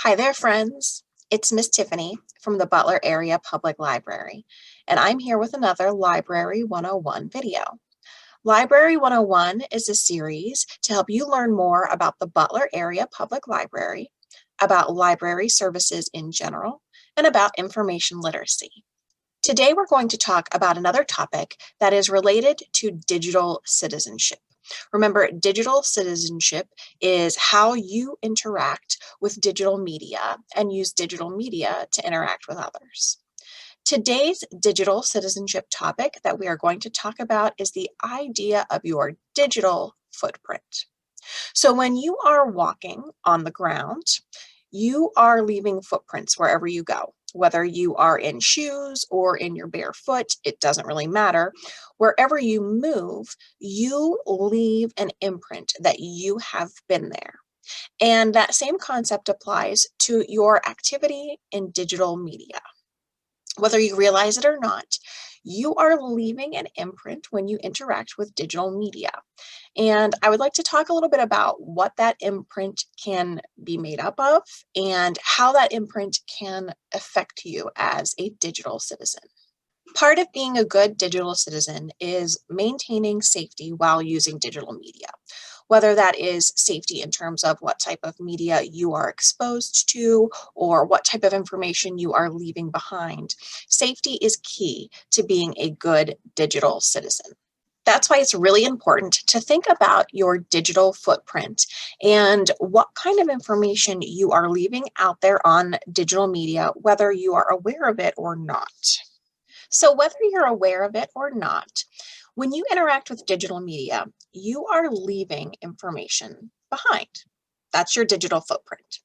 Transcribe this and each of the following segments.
Hi there, friends. It's Miss Tiffany from the Butler Area Public Library, and I'm here with another Library 101 video. Library 101 is a series to help you learn more about the Butler Area Public Library, about library services in general, and about information literacy. Today, we're going to talk about another topic that is related to digital citizenship. Remember, digital citizenship is how you interact with digital media and use digital media to interact with others. Today's digital citizenship topic that we are going to talk about is the idea of your digital footprint. So when you are walking on the ground, you are leaving footprints wherever you go. Whether you are in shoes or in your bare foot, it doesn't really matter. Wherever you move, you leave an imprint that you have been there. And that same concept applies to your activity in digital media. Whether you realize it or not, you are leaving an imprint when you interact with digital media. And I would like to talk a little bit about what that imprint can be made up of and how that imprint can affect you as a digital citizen. Part of being a good digital citizen is maintaining safety while using digital media, whether that is safety in terms of what type of media you are exposed to or what type of information you are leaving behind. Safety is key to being a good digital citizen. That's why it's really important to think about your digital footprint and what kind of information you are leaving out there on digital media, whether you are aware of it or not. So whether you're aware of it or not, when you interact with digital media, you are leaving information behind. That's your digital footprint.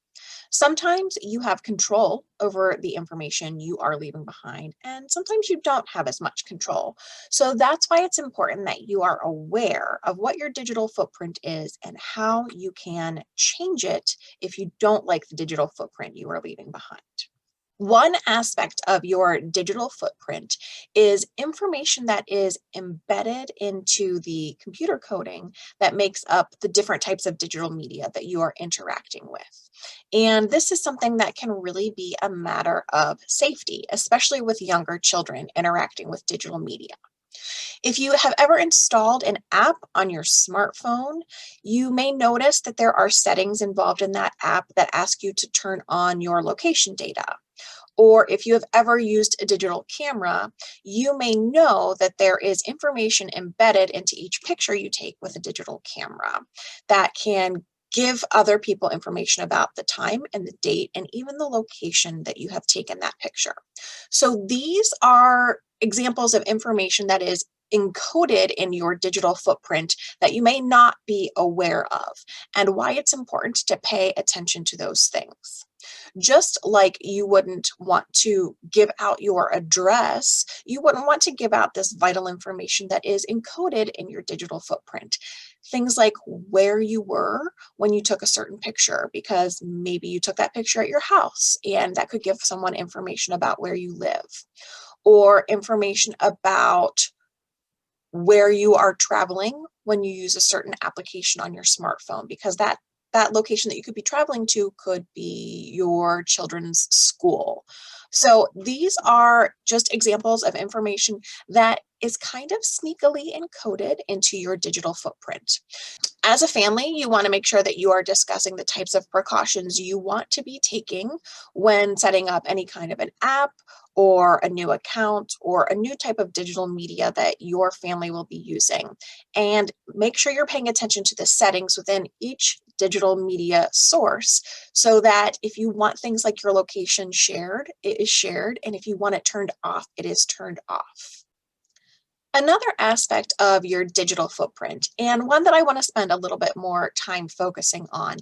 Sometimes you have control over the information you are leaving behind, and sometimes you don't have as much control. So that's why it's important that you are aware of what your digital footprint is and how you can change it if you don't like the digital footprint you are leaving behind. One aspect of your digital footprint is information that is embedded into the computer coding that makes up the different types of digital media that you are interacting with. And this is something that can really be a matter of safety, especially with younger children interacting with digital media. If you have ever installed an app on your smartphone, you may notice that there are settings involved in that app that ask you to turn on your location data. Or if you have ever used a digital camera, you may know that there is information embedded into each picture you take with a digital camera that can give other people information about the time and the date and even the location that you have taken that picture. So these are examples of information that is encoded in your digital footprint that you may not be aware of, and why it's important to pay attention to those things. Just like you wouldn't want to give out your address, you wouldn't want to give out this vital information that is encoded in your digital footprint. Things like where you were when you took a certain picture, because maybe you took that picture at your house and that could give someone information about where you live, or information about where you are traveling when you use a certain application on your smartphone, because that location that you could be traveling to could be your children's school. So these are just examples of information that is kind of sneakily encoded into your digital footprint. As a family, you want to make sure that you are discussing the types of precautions you want to be taking when setting up any kind of an app or a new account or a new type of digital media that your family will be using. And make sure you're paying attention to the settings within each digital media source so that if you want things like your location shared, it is shared. And if you want it turned off, it is turned off. Another aspect of your digital footprint, and one that I want to spend a little bit more time focusing on,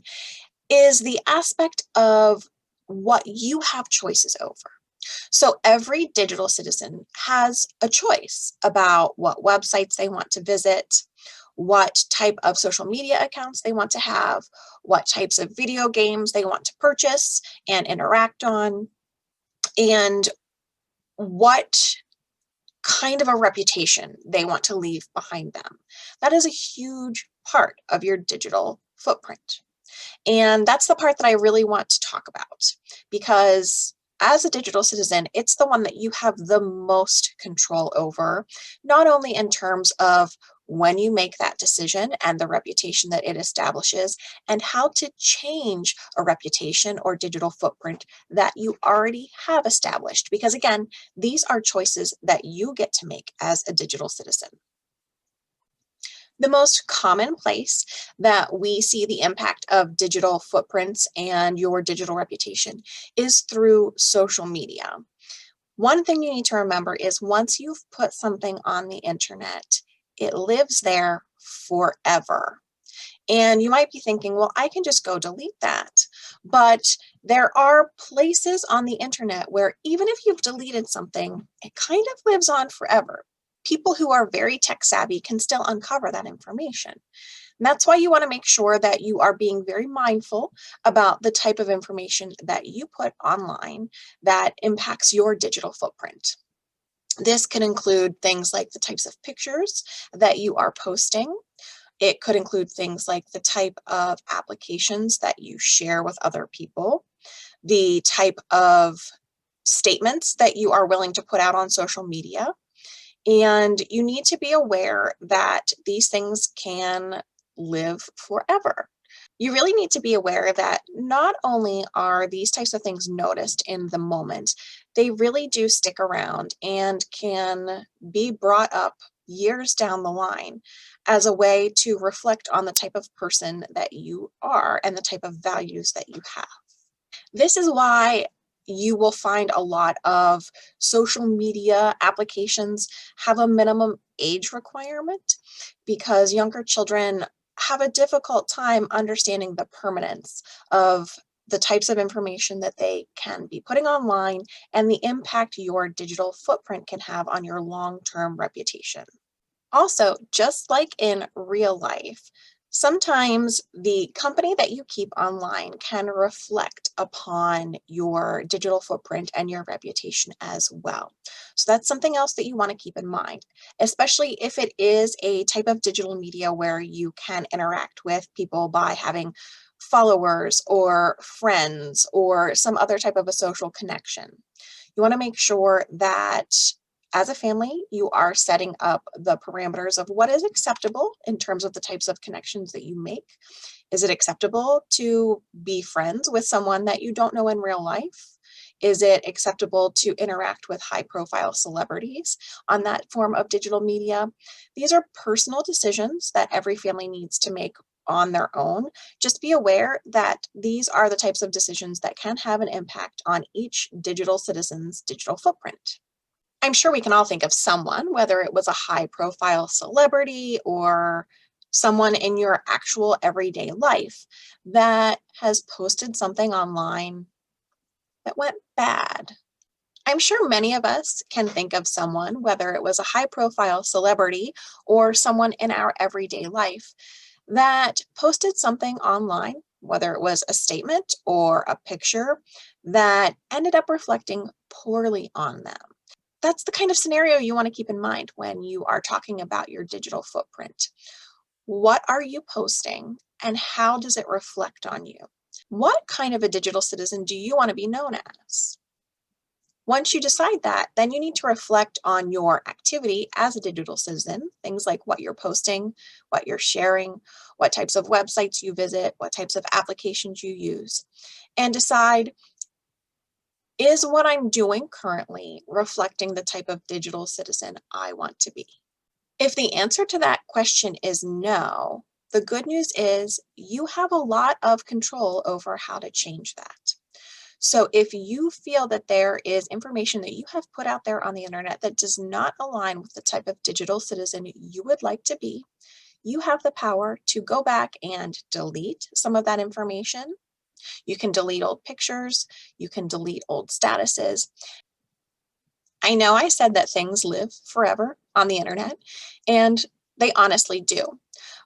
is the aspect of what you have choices over. So every digital citizen has a choice about what websites they want to visit, what type of social media accounts they want to have, what types of video games they want to purchase and interact on, and what kind of a reputation they want to leave behind them. That is a huge part of your digital footprint. And that's the part that I really want to talk about because as a digital citizen, it's the one that you have the most control over, not only in terms of when you make that decision and the reputation that it establishes, and how to change a reputation or digital footprint that you already have established. Because again, these are choices that you get to make as a digital citizen. The most common place that we see the impact of digital footprints and your digital reputation is through social media. One thing you need to remember is once you've put something on the internet, it lives there forever. And you might be thinking, well, I can just go delete that. But there are places on the internet where even if you've deleted something, it kind of lives on forever. People who are very tech savvy can still uncover that information. And that's why you want to make sure that you are being very mindful about the type of information that you put online that impacts your digital footprint. This can include things like the types of pictures that you are posting. It could include things like the type of applications that you share with other people, the type of statements that you are willing to put out on social media. And you need to be aware that these things can live forever. You really need to be aware that not only are these types of things noticed in the moment, they really do stick around and can be brought up years down the line as a way to reflect on the type of person that you are and the type of values that you have. This is why you will find a lot of social media applications have a minimum age requirement because younger children have a difficult time understanding the permanence of the types of information that they can be putting online and the impact your digital footprint can have on your long-term reputation. Also, just like in real life, sometimes the company that you keep online can reflect upon your digital footprint and your reputation as well. So that's something else that you want to keep in mind, especially if it is a type of digital media where you can interact with people by having followers or friends or some other type of a social connection. You want to make sure that as a family, you are setting up the parameters of what is acceptable in terms of the types of connections that you make. Is it acceptable to be friends with someone that you don't know in real life? Is it acceptable to interact with high profile celebrities on that form of digital media? These are personal decisions that every family needs to make on their own. Just be aware that these are the types of decisions that can have an impact on each digital citizen's digital footprint. I'm sure we can all think of someone, whether it was a high profile celebrity or someone in your actual everyday life that has posted something online that went bad. I'm sure many of us can think of someone, whether it was a high profile celebrity or someone in our everyday life, that posted something online, whether it was a statement or a picture, that ended up reflecting poorly on them. That's the kind of scenario you want to keep in mind when you are talking about your digital footprint. What are you posting and how does it reflect on you? What kind of a digital citizen do you want to be known as? Once you decide that, then you need to reflect on your activity as a digital citizen, things like what you're posting, what you're sharing, what types of websites you visit, what types of applications you use, and decide, is what I'm doing currently reflecting the type of digital citizen I want to be? If the answer to that question is no, the good news is you have a lot of control over how to change that. So if you feel that there is information that you have put out there on the internet that does not align with the type of digital citizen you would like to be, you have the power to go back and delete some of that information. You can delete old pictures, you can delete old statuses. I know I said that things live forever on the internet, and they honestly do.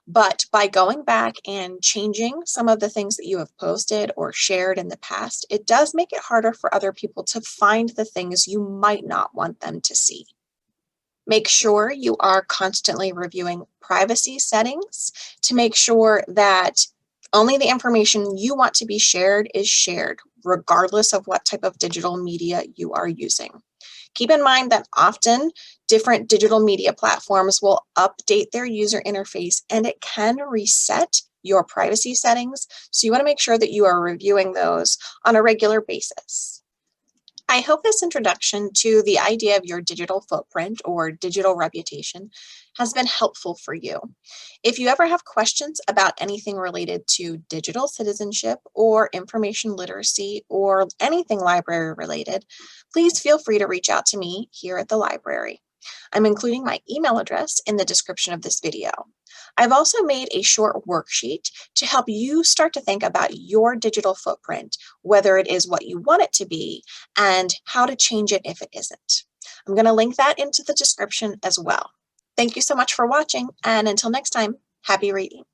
But by going back and changing some of the things that you have posted or shared in the past, it does make it harder for other people to find the things you might not want them to see. Make sure you are constantly reviewing privacy settings to make sure that Only the information you want to be shared is shared, regardless of what type of digital media you are using. Keep in mind that often different digital media platforms will update their user interface and it can reset your privacy settings. So you want to make sure that you are reviewing those on a regular basis. I hope this introduction to the idea of your digital footprint or digital reputation has been helpful for you. If you ever have questions about anything related to digital citizenship or information literacy or anything library related, please feel free to reach out to me here at the library. I'm including my email address in the description of this video. I've also made a short worksheet to help you start to think about your digital footprint, whether it is what you want it to be and how to change it if it isn't. I'm going to link that into the description as well. Thank you so much for watching, and until next time, happy reading.